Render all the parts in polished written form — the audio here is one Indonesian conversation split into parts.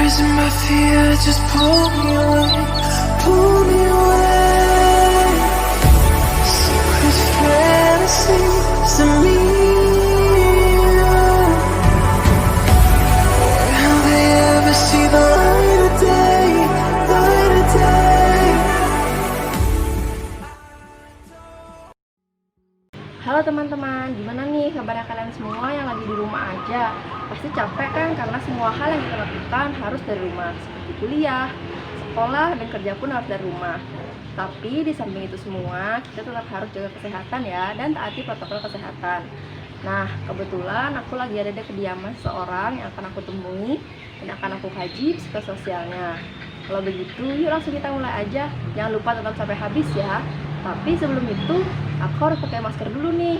worries and my fear just pull me away, pull me away. Secret fantasies of me. Will they ever see the light of day, light of day? Halo teman-teman, gimana nih kabarnya kalian semua yang lagi di rumah aja? Pasti capek kan karena semua hal yang kita lakukan harus dari rumah, seperti kuliah, sekolah, dan kerja pun harus dari rumah. Tapi di samping itu semua, kita tetap harus jaga kesehatan ya, dan taati protokol kesehatan. Nah, kebetulan aku lagi ada di kediaman seseorang yang akan aku temui dan akan aku kaji psikososialnya. Kalau begitu, yuk langsung kita mulai aja. Jangan lupa tetap sampai habis ya. Tapi sebelum itu, aku harus pakai masker dulu nih.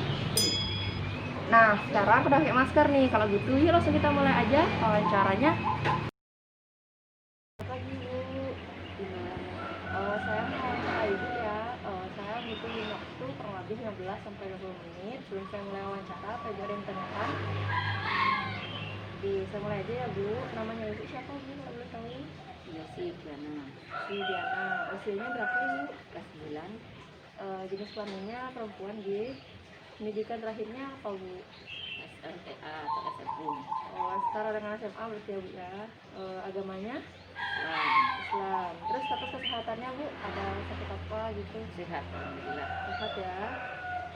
Nah, sekarang aku udah pakai masker nih. Kalau gitu, yuk langsung kita mulai aja wawancaranya. Pagi Bu, saya mau wawancara Ibu ya. Saya butuh waktu kurang lebih 15 sampai 20 menit sebelum saya mulai wawancara. Apa Ibu ada yang tanyakan? Bisa mulai aja ya Bu. Namanya Ibu siapa Bu? Kalau boleh tahu? Iya sih, Diana. Diana. Usianya berapa Ibu? Kelas 9. Jenis kelaminnya perempuan G. Pendidikan terakhirnya apa Bu? SMTA atau SMU. Setara dengan SMA berarti ya Bu ya. Agamanya Islam. Islam. Terus status kesehatannya Bu, ada sakit apa gitu? Sehat, alhamdulillah. Sehat ya.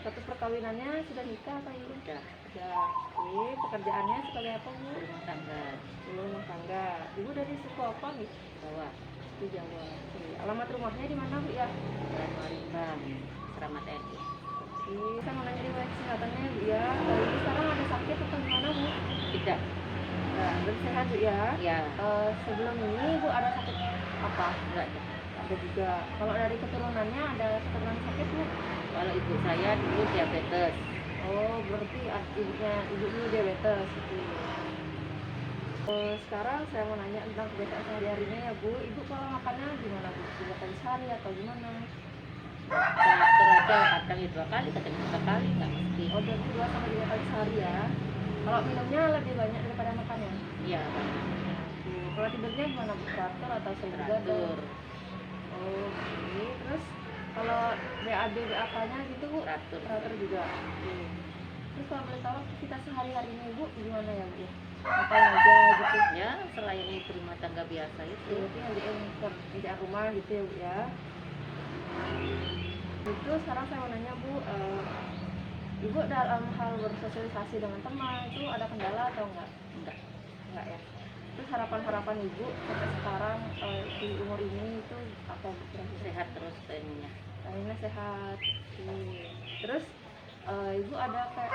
Status perkawinannya sudah nikah atau belum? Sudah. Sudah. Oke. Pekerjaannya sebagai apa Bu? Rumah tangga. Rumah tangga. Ibu dari suku apa gitu? Bawah. Di Jawa. Oke. Alamat rumahnya di mana Bu ya? Jalan Marimbang. Selamat TNI. Oke. Saya mau nanya riwayat kesehatannya Bu ya. Ibu sekarang ada sakit atau gimana Bu? Tidak. Nah, belum sehat Bu ya? Ya. Sebelum ini Bu ada sakit apa? Enggak ada. Ada juga. Kalau dari keturunannya ada keturunan sakit Bu? Kalau ibu saya dulu diabetes. Oh, berarti ibu dulu diabetes gitu. Sekarang saya mau nanya tentang kebiasaan sehari-harinya ya Bu. Ibu kalau makannya gimana Bu? 3 kali sehari atau gimana? Teratur aja, kadang ya 2 kali, kadang 3 kali, nggak mesti. Oh, dari 2 sampai 3 kali sehari ya. Kalau minumnya lebih banyak daripada makannya? Iya, Kalau tidurnya gimana Bu? Teratur atau sehingga? teratur. Oh, oke. Terus kalau BAB BAK-nya gitu Bu? Teratur. Teratur juga. Oke. Terus kalau boleh tahu aktivitas sehari-harinya Ibu gimana ya Bu? Ngapain aja gitu? Ya, selain itu rumah tangga biasa itu. Berarti ngerjain kerjaan rumah gitu ya Bu ya. Itu sekarang saya mau nanya Bu, Ibu dalam hal bersosialisasi dengan teman itu ada kendala atau enggak? Enggak ya. Terus harapan-harapan Ibu sampai sekarang di umur ini itu apa Bu? Sehat terus ininya. Pengennya sehat. Terus Ibu ada kayak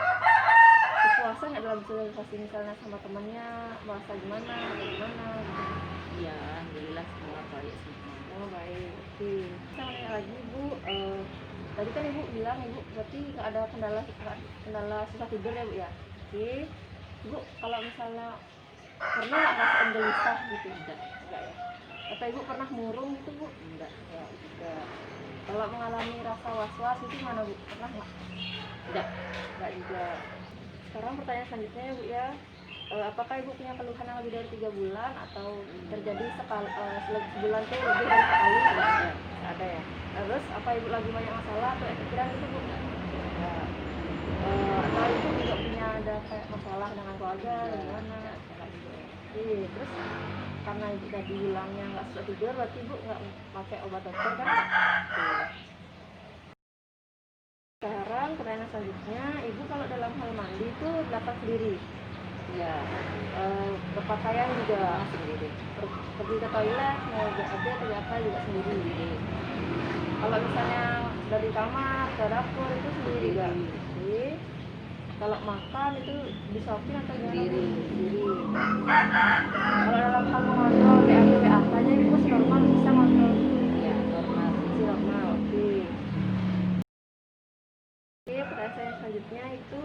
kepuasan nggak dalam bersosialisasi misalnya sama temannya, merasa gimana atau gimana gitu? Iya, alhamdulillah semua baik semua. Oh baik, oke. Saya mau nanya lagi Bu, tadi kan Ibu bilang Ibu berarti nggak ada kendala susah tidur ya Bu ya? Oke. Ibu kalau misalnya pernah nggak ngerasain gelisah gitu? Enggak ya? Atau Ibu pernah murung gitu Bu? Enggak. Juga. Kalau mengalami rasa was-was itu mana Bu? Pernah nggak? Enggak juga. Sekarang pertanyaan selanjutnya ya Bu ya. Apakah Ibu punya keluhan yang lebih dari 3 bulan atau terjadi sebulan tuh lebih dari sekali? Ada ya. Terus apa Ibu lagi banyak masalah atau pikiran gitu Bu? Ya. Atau Ibu juga punya ada kayak masalah dengan keluarga atau gimana? Oke. Terus karena Ibu tadi bilangnya nggak susah tidur, berarti Ibu nggak pakai obat dokter kan? Oke. Sekarang pertanyaan selanjutnya, Ibu kalau dalam hal mandi itu belakang sendiri? Iya. Berpakaian juga Sendiri. pergi ke toilet mau BAB atau apa juga sendiri. Kalau misalnya dari kamar ke dapur itu sendiri juga. Oke. Kalau makan itu disuapin atau gimana? Sendiri. Kalau dalam hal mengontrol BAB BAK-nya itu masih normal, bisa ngontrol? Iya, normal. Masih normal. Oke. Oke, pertanyaan saya selanjutnya itu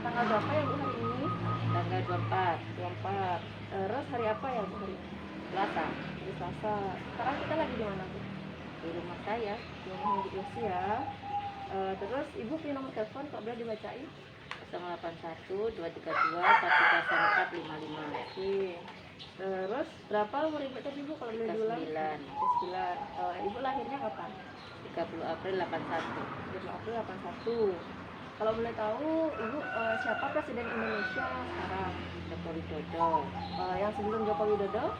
tanggal berapa ya Bu hari ini? Tanggal 24. 24. Terus hari apa ya Bu hari ini? Selasa. Hari Selasa. Sekarang kita lagi di mana Bu? Di rumah saya. Di rumah Ibu Yosi ya. Terus Ibu punya nomor telepon, kok boleh dibacain? 081 232 13455. Oke. Terus berapa umur ibu tadi bu kalau boleh diulang? 39. 9. Ibu lahirnya kapan? 30 April 81. 30 April 81. Kalau boleh tahu ibu siapa presiden Indonesia sekarang? Joko Widodo. Yang sebelum Joko Widodo?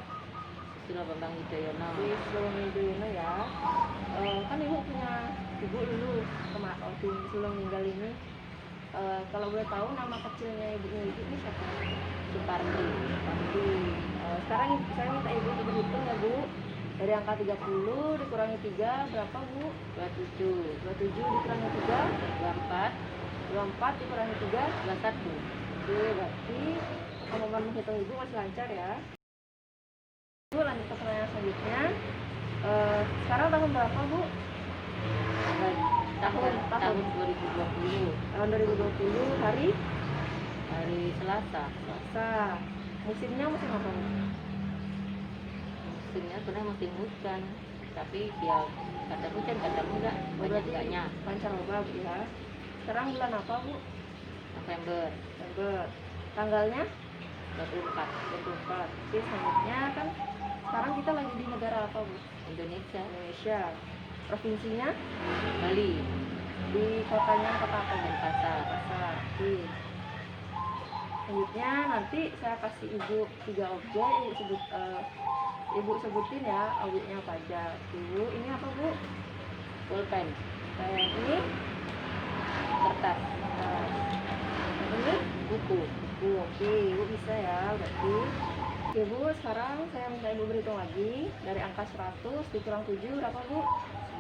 Susilo Bambang Yudhoyono. Sebelum Yudhoyono ya. Kan ibu punya ibu dulu waktu sebelum meninggal ini. Kalau boleh tahu nama kecilnya ibu ini siapa? Supardi. Supardi. Sekarang saya minta ibu untuk berhitung ya bu. Dari angka 30 dikurangi 3 berapa bu? 27. 27 dikurangi 3 24. 24 dikurangi 3 21. Oke, berarti kemampuan menghitung ibu masih lancar ya. Bu, lanjut ke pertanyaan selanjutnya. Sekarang tahun berapa bu? Tahun 2020. Tahun 2020 hari Selasa. Selasa. Musimnya musim apa bu? Musimnya sebenarnya musim hujan, tapi ya kadang hujan kadang enggak, banyak enggaknya. Pancar oba bu ya. Sekarang bulan apa bu? November. November. Tanggalnya 24. 24. Oke, selanjutnya kan sekarang kita lagi di negara apa bu? Indonesia. Indonesia. Provinsinya Bali. di kotanya kota apa bu? Denpasar. Pasar. Oke. Selanjutnya nanti saya kasih ibu 3 objek, ibu sebutin ya objeknya apa aja. Ibu, ini apa bu? Pulpen. Ini Kertas. ini Buku. buku. Oke, ibu bisa ya berarti. Oke bu, sekarang saya minta ibu berhitung lagi. Dari angka 100 dikurang 7 berapa bu?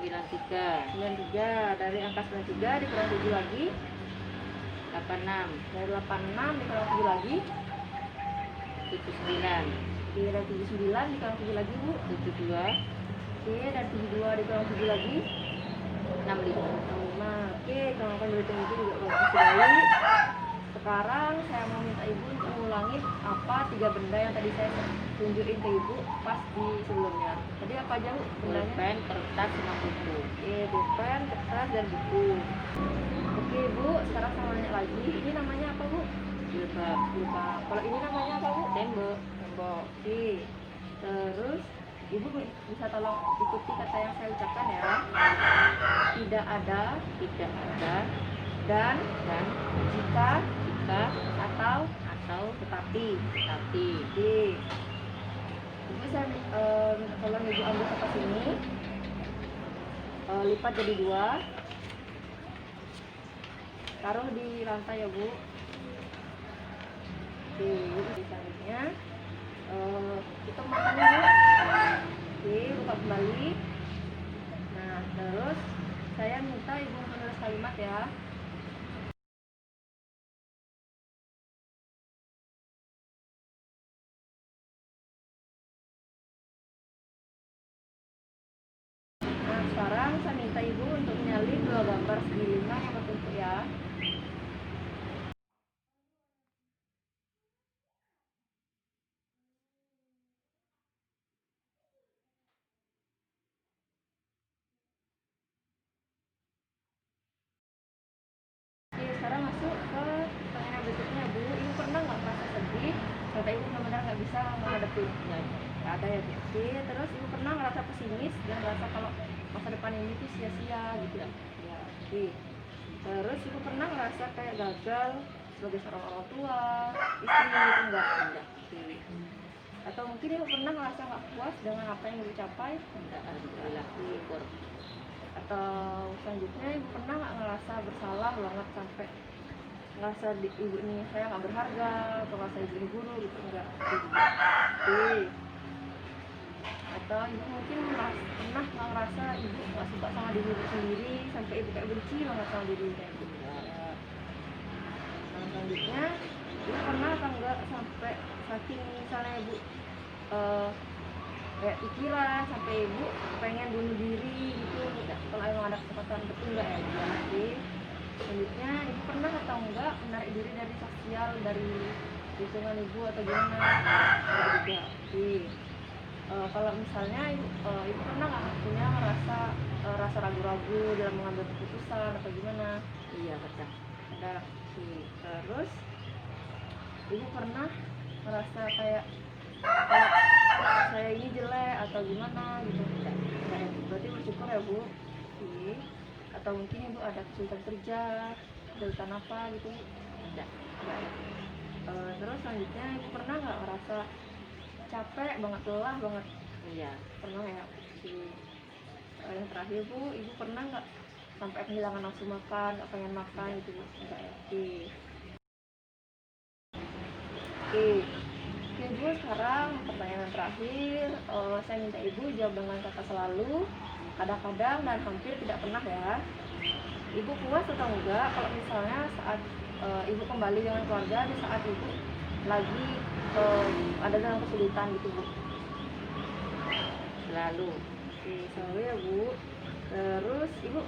93. 93. Dari angka 93 dikurang 7 lagi. 86. Dari 86 dikurang 7 lagi. 79. Oke, dari 79 dikurang 7 lagi bu. 72. Oke, dari 72 dikurang 7 lagi. 65. 65. Oke, kemampuan berhitung ibu juga bagus sekali. Sekarang saya mau minta ibu untuk mengulangi apa 3 benda yang tadi saya tunjukin ke ibu pas di sebelumnya. Tadi apa aja bu bendanya? Pulpen, kertas, sama buku. Oke, pulpen, kertas, dan buku. Oke bu, sekarang saya mau nanya lagi. Ini namanya apa bu? Jilbab. Lupa. Kalau ini namanya apa bu? Tembok. Tembok. Oke. Terus ibu bisa tolong ikuti kata yang saya ucapkan ya. Tidak ada, Tidak ada. dan jika, atau tetapi. Tapi. Oke. Ibu saya minta tolong ibu ambil kertas ini, lipat jadi 2, taruh di lantai ya bu. Oke, selanjutnya kita makan dulu. Oke, buka kembali. Nah, terus saya minta ibu menulis kalimat ya. Nah, sekarang saya minta ibu untuk menyalin 2 gambar segi 5 yang bertumpuk ya. Oke, sekarang masuk ke pertanyaan berikutnya bu. Ibu pernah nggak merasa sedih sampai ibu benar-benar nggak bisa menghadapi? Nggak ada ya bu. Oke, terus ibu pernah ngerasa pesimis dan ngerasa kalau masa depan ini tuh sia-sia gitu ya? Ya, oke. Terus ibu pernah ngerasa kayak gagal sebagai seorang orang tua, istri gitu enggak? Oke. Atau mungkin ibu pernah ngerasa nggak puas dengan apa yang ibu capai? Enggak, alhamdulillah. Syukur. Atau selanjutnya ibu pernah nggak ngerasa bersalah banget sampai ngerasa ibu ini saya nggak berharga atau ngerasa ibu ini guru gitu enggak? Oke. Atau ibu mungkin pernah nggak ngerasa ibu nggak suka sama diri ibu sendiri sampai ibu kayak benci banget sama diri kayak gitu. Nah, selanjutnya ibu pernah atau enggak sampai saking misalnya ibu kayak pikiran sampai ibu pengen bunuh diri gitu, kalau emang ada kesempatan, betul nggak ya? Oke. Selanjutnya ibu pernah atau enggak menarik diri dari sosial, dari lingkungan ibu atau gimana? Enggak juga. Oke. Kalau misalnya ibu pernah nggak punya rasa ragu-ragu dalam mengambil keputusan atau gimana? Iya, betul. Ada. Oke. Terus ibu pernah merasa kayak saya ini jelek atau gimana gitu. Enggak ya. Berarti bersyukur ya Bu. Oke. Atau mungkin Ibu ada kesulitan kerja, kesulitan apa gitu? Enggak. Enggak ya. Terus selanjutnya Ibu pernah nggak ngerasa capek banget, lelah banget? Iya. Pernah ya. Oke. Yang terakhir Bu, Ibu pernah nggak sampai kehilangan nafsu makan, nggak pengen makan gitu Bu? Enggak ya. Oke. Oke. Oke Bu, sekarang pertanyaan terakhir, saya minta Ibu jawab dengan kata selalu, kadang-kadang, dan hampir tidak pernah ya. Ibu puas atau enggak kalau misalnya saat Ibu kembali dengan keluarga di saat Ibu lagi ada dalam kesulitan gitu Bu? Selalu. Oke, selalu ya Bu. Terus Ibu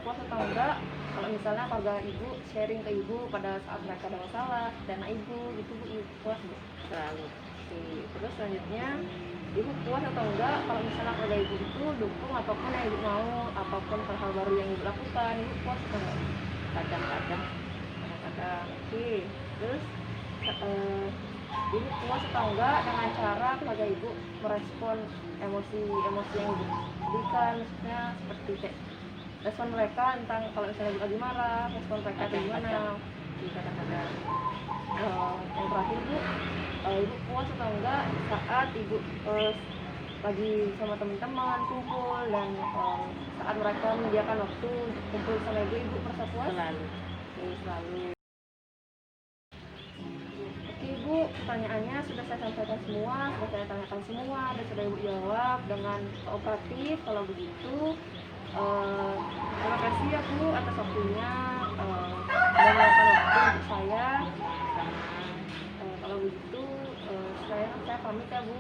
puas atau enggak kalau misalnya keluarga Ibu sharing ke Ibu pada saat mereka ada masalah, dana Ibu gitu Bu, Ibu puas Bu? Selalu. Oke, terus selanjutnya Ibu puas atau enggak kalau misalnya keluarga Ibu itu dukung apapun yang Ibu mau, apapun hal-hal baru yang Ibu lakukan, Ibu puas atau enggak? Kadang-kadang. Kadang-kadang. Oke, terus Ibu puas atau enggak dengan cara keluarga Ibu merespon emosi-emosi yang Ibu berikan, maksudnya seperti kayak respon mereka tentang kalau misalnya Ibu lagi marah, respon mereka itu gimana? Oke, kadang-kadang. Yang terakhir Bu, Ibu puas atau enggak saat Ibu lagi sama teman-teman kumpul dan saat mereka menyediakan waktu untuk kumpul sama Ibu merasa puas? Selalu. Oke, selalu. Oke Bu, pertanyaannya sudah saya sampaikan semua, sudah saya tanyakan semua, dan sudah Ibu jawab dengan kooperatif. Kalau begitu, terima kasih ya Bu atas waktunya, sudah meluangkan waktu untuk saya. Kalau begitu, saya pamit ya Bu.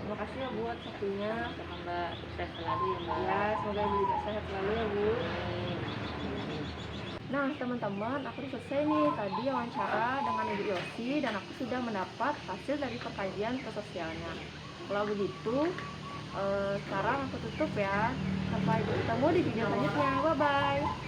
Terima kasih ya Bu atas waktunya. Semoga sukses selalu ya Mbak. Ya, semoga Ibu juga sehat selalu ya Bu. Amin. Nah teman-teman, aku udah selesai nih tadi wawancara dengan Ibu Yosi dan aku sudah mendapat hasil dari pengkajian sosialnya. Kalau begitu, sekarang aku tutup ya. Sampai bertemu di video selanjutnya. Bye-bye.